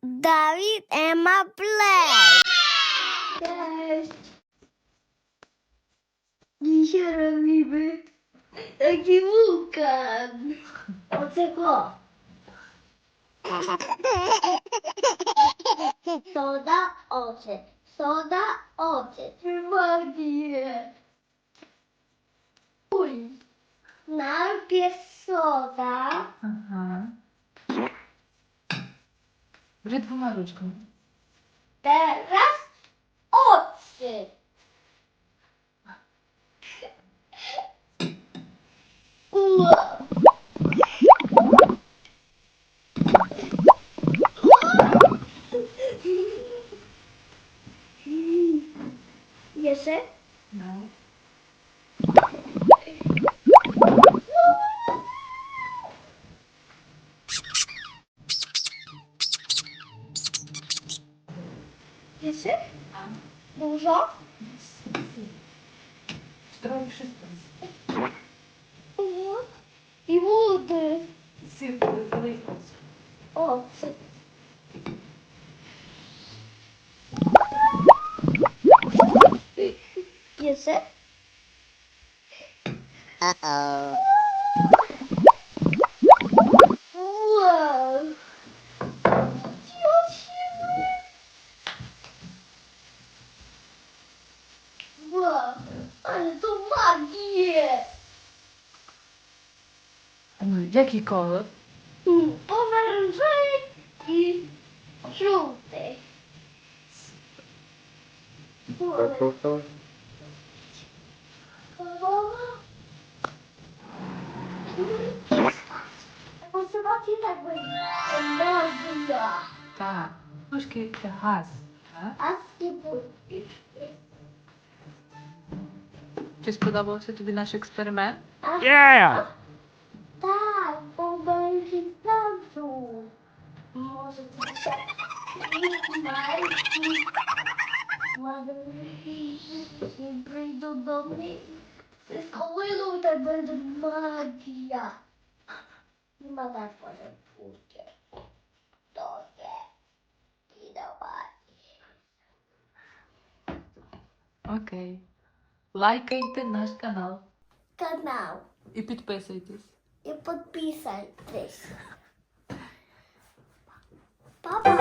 Dawid, Emma, play! Cześć! Dzisiaj robimy taki wulkan. Od tego. Soda, ocet. Soda, ocet. Magię. Uj. Najpierw soda. Aha. Dwoma rączkami. Teraz ocet. Wow. Jeszcze? No. Jeszcze? Dużo? Stroj wszystko. I wody. Sypy. Ocet. Jeszcze? Uh-oh. Wow. Wow. Ale to magię. Jaki kolor? Pomarańczowy i żółty. Zobaczcie, tak będzie. Magia. Tak. Troszkę has. A skipuj. Czy spodobał się Tobie nasz eksperyment? Yeah! Tak, bo będzie zamku. Może to tak. Ładnie przyjdą do mnie. Wszystko wyjdą, tak będzie magia. Nie ma tak powiem pójdzie. To nie. I dawaj. Окей. Лайкайте наш канал Kanał. і підписуйтесь. I podpisać też. Pa, pa.